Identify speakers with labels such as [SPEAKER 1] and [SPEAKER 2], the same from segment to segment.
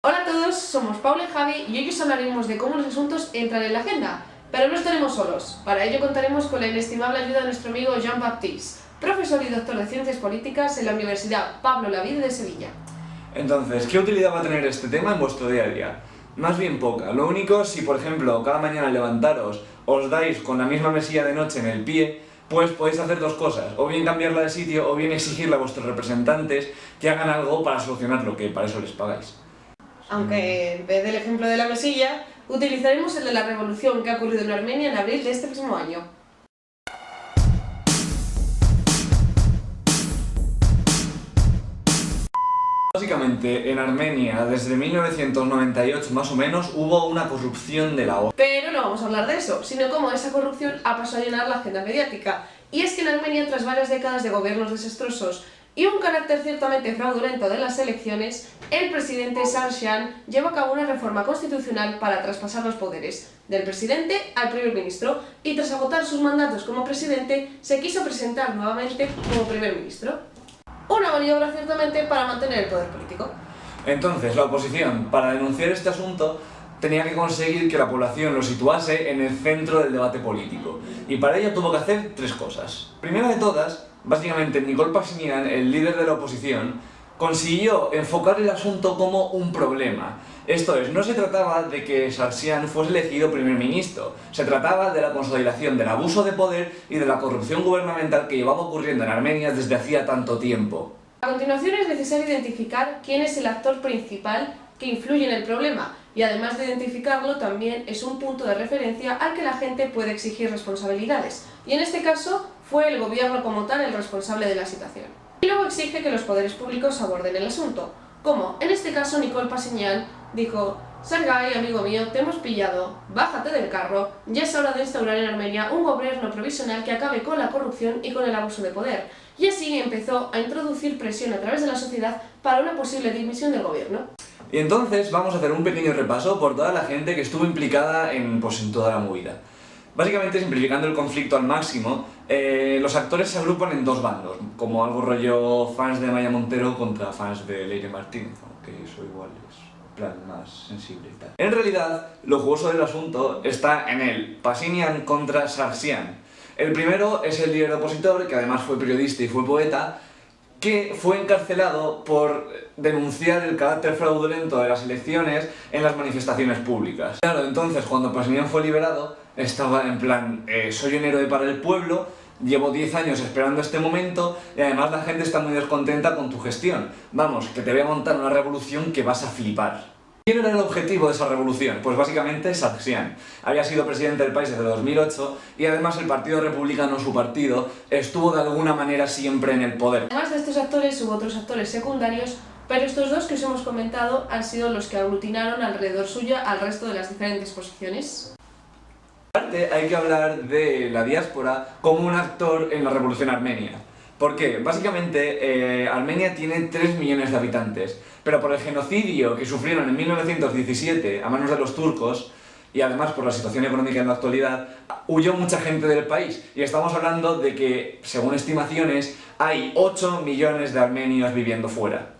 [SPEAKER 1] Hola a todos, somos Paula y Javi y hoy os hablaremos de cómo los asuntos entran en la agenda. Pero no estaremos solos, para ello contaremos con la inestimable ayuda de nuestro amigo Jean-Baptiste, profesor y doctor de Ciencias Políticas en la Universidad Pablo Olavide de Sevilla.
[SPEAKER 2] Entonces, ¿qué utilidad va a tener este tema en vuestro día a día? Más bien poca. Lo único, si por ejemplo cada mañana al levantaros os dais con la misma mesilla de noche en el pie, pues podéis hacer dos cosas, o bien cambiarla de sitio o bien exigirle a vuestros representantes que hagan algo para solucionarlo, que para eso les pagáis.
[SPEAKER 1] Aunque en vez del ejemplo de la mesilla, utilizaremos el de la revolución que ha ocurrido en Armenia en abril de este mismo año.
[SPEAKER 2] Básicamente, en Armenia, desde 1998 más o menos, hubo una corrupción de la ONU.
[SPEAKER 1] Pero no vamos a hablar de eso, sino cómo esa corrupción ha pasado a llenar la agenda mediática. Y es que en Armenia, tras varias décadas de gobiernos desastrosos y un carácter ciertamente fraudulento de las elecciones, el presidente Sargsyan llevó a cabo una reforma constitucional para traspasar los poderes del presidente al primer ministro y tras agotar sus mandatos como presidente, se quiso presentar nuevamente como primer ministro. Una maniobra ciertamente para mantener el poder político.
[SPEAKER 2] Entonces, la oposición, para denunciar este asunto, tenía que conseguir que la población lo situase en el centro del debate político. Y para ello tuvo que hacer tres cosas. Primera de todas, básicamente Nikol Pashinyan, el líder de la oposición, consiguió enfocar el asunto como un problema. Esto es, no se trataba de que Sargsyan fuese elegido primer ministro, se trataba de la consolidación del abuso de poder y de la corrupción gubernamental que llevaba ocurriendo en Armenia desde hacía tanto tiempo.
[SPEAKER 1] A continuación es necesario identificar quién es el actor principal que influye en el problema, y además de identificarlo también es un punto de referencia al que la gente puede exigir responsabilidades, y en este caso fue el gobierno como tal el responsable de la situación. Y luego exige que los poderes públicos aborden el asunto, como en este caso Nikol Pashinyan dijo: Sergei, amigo mío, te hemos pillado, bájate del carro, ya es hora de instaurar en Armenia un gobierno provisional que acabe con la corrupción y con el abuso de poder. Y así empezó a introducir presión a través de la sociedad para una posible dimisión del gobierno.
[SPEAKER 2] Y entonces vamos a hacer un pequeño repaso por toda la gente que estuvo implicada en toda la movida. Básicamente, simplificando el conflicto al máximo, los actores se agrupan en dos bandos, como algo rollo fans de Maya Montero contra fans de Leire Martínez, aunque eso igual es plan más sensible y tal. En realidad, lo jugoso del asunto está en el Pashinyan contra Sargsyan. El primero es el líder opositor, que además fue periodista y fue poeta, que fue encarcelado por denunciar el carácter fraudulento de las elecciones en las manifestaciones públicas. Claro, entonces cuando Pashinyan fue liberado, estaba en plan, soy un héroe para el pueblo, llevo 10 años esperando este momento y además la gente está muy descontenta con tu gestión. Vamos, que te voy a montar una revolución que vas a flipar. ¿Quién era el objetivo de esa revolución? Pues básicamente Sargsyan. Había sido presidente del país desde 2008 y además el Partido Republicano, su partido, estuvo de alguna manera siempre en el poder.
[SPEAKER 1] Además de estos actores hubo otros actores secundarios, pero estos dos que os hemos comentado han sido los que aglutinaron alrededor suya al resto de las diferentes posiciones.
[SPEAKER 2] Aparte, hay que hablar de la diáspora como un actor en la revolución armenia. ¿Por qué? Básicamente, Armenia tiene 3 millones de habitantes, pero por el genocidio que sufrieron en 1917 a manos de los turcos, y además por la situación económica en la actualidad, huyó mucha gente del país. Y estamos hablando de que, según estimaciones, hay 8 millones de armenios viviendo fuera.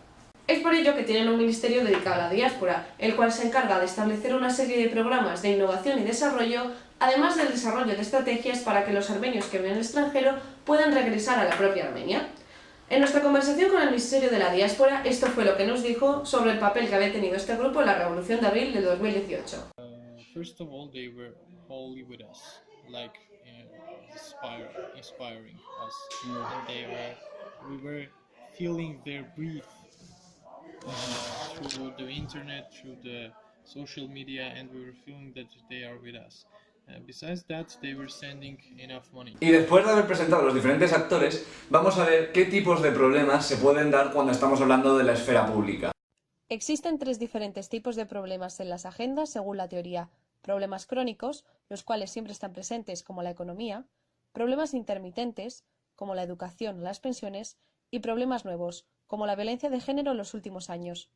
[SPEAKER 1] Es por ello que tienen un ministerio dedicado a la diáspora, el cual se encarga de establecer una serie de programas de innovación y desarrollo, además del desarrollo de estrategias para que los armenios que viven en el extranjero puedan regresar a la propia Armenia. En nuestra conversación con el Ministerio de la Diáspora, esto fue lo que nos dijo sobre el papel que había tenido este grupo en la Revolución de Abril de 2018.
[SPEAKER 3] First of all, they were wholly with us, like inspiring us, and we were feeling their breath through the internet, through the social media, and we were feeling that they are with us. Besides that, they were sending enough money.
[SPEAKER 2] Y después de haber presentado a los diferentes actores, vamos a ver qué tipos de problemas se pueden dar cuando estamos hablando de la esfera pública.
[SPEAKER 4] Existen 3 diferentes tipos de problemas en las agendas según la teoría: problemas crónicos, los cuales siempre están presentes, como la economía; problemas intermitentes, como la educación o las pensiones; y problemas nuevos, como la violencia de género en los últimos años.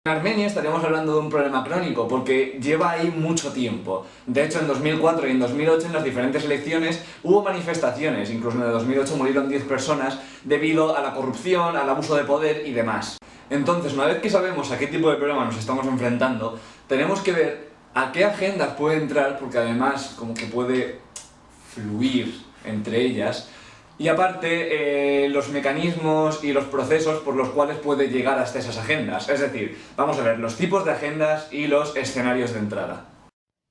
[SPEAKER 2] En Armenia estaríamos hablando de un problema crónico, porque lleva ahí mucho tiempo. De hecho, en 2004 y en 2008, en las diferentes elecciones, hubo manifestaciones, incluso en el 2008 murieron 10 personas debido a la corrupción, al abuso de poder y demás. Entonces, una vez que sabemos a qué tipo de problema nos estamos enfrentando, tenemos que ver a qué agendas puede entrar, porque además como que puede fluir entre ellas, y aparte los mecanismos y los procesos por los cuales puede llegar hasta esas agendas. Es decir, vamos a ver los tipos de agendas y los escenarios de entrada.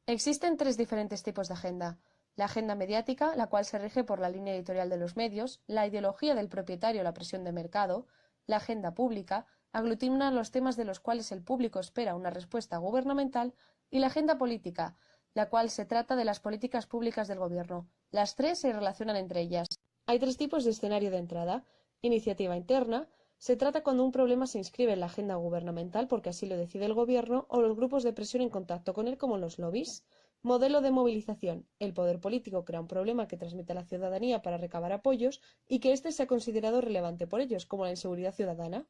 [SPEAKER 4] Existen 3 diferentes tipos de agenda. La agenda mediática, la cual se rige por la línea editorial de los medios, la ideología del propietario o la presión de mercado. La agenda pública aglutina los temas de los cuales el público espera una respuesta gubernamental, y la agenda política, la cual se trata de las políticas públicas del gobierno. Las 3 se relacionan entre ellas. Hay 3 tipos de escenario de entrada. Iniciativa interna. Se trata cuando un problema se inscribe en la agenda gubernamental porque así lo decide el gobierno o los grupos de presión en contacto con él, como los lobbies. Modelo de movilización. El poder político crea un problema que transmite a la ciudadanía para recabar apoyos y que éste sea considerado relevante por ellos, como la inseguridad ciudadana.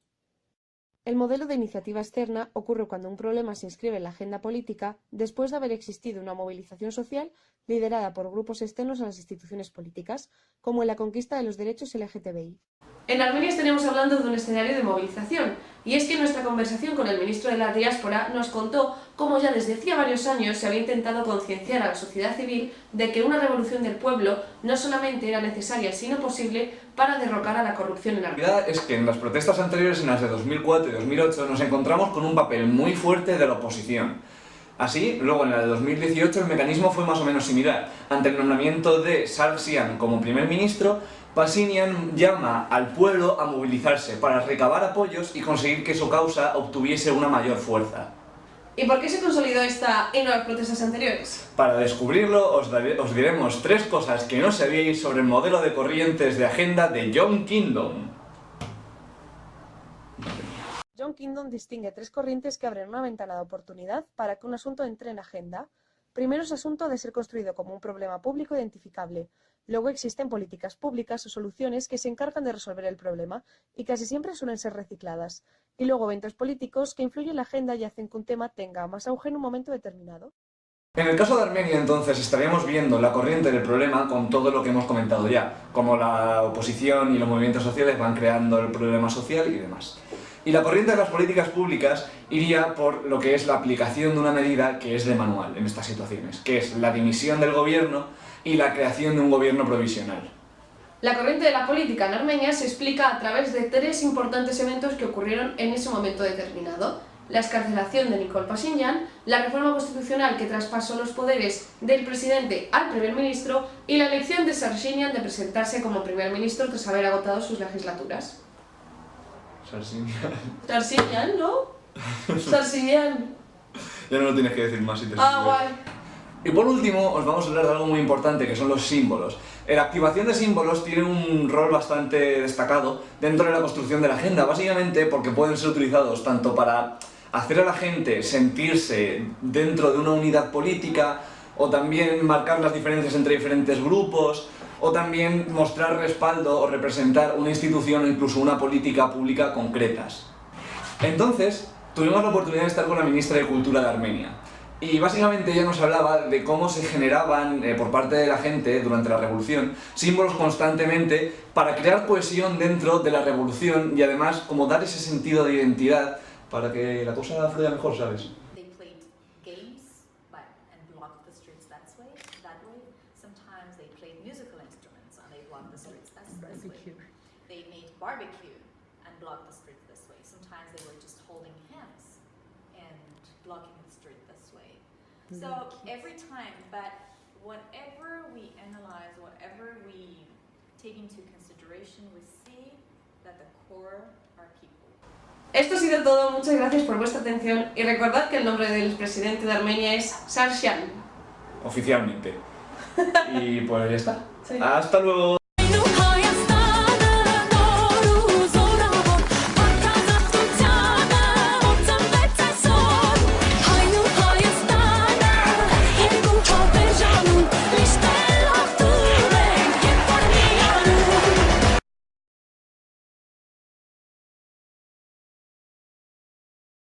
[SPEAKER 4] El modelo de iniciativa externa ocurre cuando un problema se inscribe en la agenda política después de haber existido una movilización social liderada por grupos externos a las instituciones políticas, como en la conquista de los derechos LGTBI.
[SPEAKER 1] En Armenia estaremos hablando de un escenario de movilización, y es que en nuestra conversación con el ministro de la Diáspora nos contó cómo ya desde hacía varios años se había intentado concienciar a la sociedad civil de que una revolución del pueblo no solamente era necesaria, sino posible para derrocar a la corrupción en Armenia.
[SPEAKER 2] La realidad es que en las protestas anteriores, en las de 2004 y 2008, nos encontramos con un papel muy fuerte de la oposición. Así, luego en la de 2018 el mecanismo fue más o menos similar. Ante el nombramiento de Sargsyan como primer ministro, Pashinyan llama al pueblo a movilizarse para recabar apoyos y conseguir que su causa obtuviese una mayor fuerza.
[SPEAKER 1] ¿Y por qué se consolidó esta en las protestas anteriores?
[SPEAKER 2] Para descubrirlo os diremos 3 cosas que no sabíais sobre el modelo de corrientes de agenda de John Kingdom.
[SPEAKER 4] John Kingdom distingue 3 corrientes que abren una ventana de oportunidad para que un asunto entre en agenda. Primero, ese asunto ha de ser construido como un problema público identificable. Luego existen políticas públicas o soluciones que se encargan de resolver el problema y casi siempre suelen ser recicladas. Y luego eventos políticos que influyen en la agenda y hacen que un tema tenga más auge en un momento determinado.
[SPEAKER 2] En el caso de Armenia, entonces, estaríamos viendo la corriente del problema con todo lo que hemos comentado ya, como la oposición y los movimientos sociales van creando el problema social y demás. Y la corriente de las políticas públicas iría por lo que es la aplicación de una medida que es de manual en estas situaciones, que es la dimisión del gobierno y la creación de un gobierno provisional.
[SPEAKER 1] La corriente de la política en Armenia se explica a través de 3 importantes eventos que ocurrieron en ese momento determinado. La excarcelación de Nikol Pashinyan, la reforma constitucional que traspasó los poderes del presidente al primer ministro y la elección de Sargsyan de presentarse como primer ministro tras haber agotado sus legislaturas. Sargsyan, ¿no? Sargsyan.
[SPEAKER 2] Ya no lo tienes que decir más si te
[SPEAKER 1] Guay.
[SPEAKER 2] Y por último, os vamos a hablar de algo muy importante, que son los símbolos. La activación de símbolos tiene un rol bastante destacado dentro de la construcción de la agenda, básicamente porque pueden ser utilizados tanto para hacer a la gente sentirse dentro de una unidad política, o también marcar las diferencias entre diferentes grupos, o también mostrar respaldo o representar una institución o incluso una política pública concretas. Entonces, tuvimos la oportunidad de estar con la ministra de Cultura de Armenia. Y básicamente ella nos hablaba de cómo se generaban por parte de la gente durante la revolución símbolos constantemente para crear cohesión dentro de la revolución y además como dar ese sentido de identidad para que la cosa fluya mejor, ¿sabes?
[SPEAKER 5] They played games and blocked the streets that way. Sometimes they played musical instruments and they blocked the streets this way. They made barbecue and blocked the streets this way. Sometimes they were just holding hands and blocking the street this way. So every time, but whatever we analyze, whatever we take into consideration, we see that the core are people.
[SPEAKER 1] Esto ha sido todo, muchas gracias por vuestra atención y recordad que el nombre del presidente de Armenia es Sargsyan.
[SPEAKER 2] Oficialmente. Y pues ya está.
[SPEAKER 1] Sí.
[SPEAKER 2] ¡Hasta luego!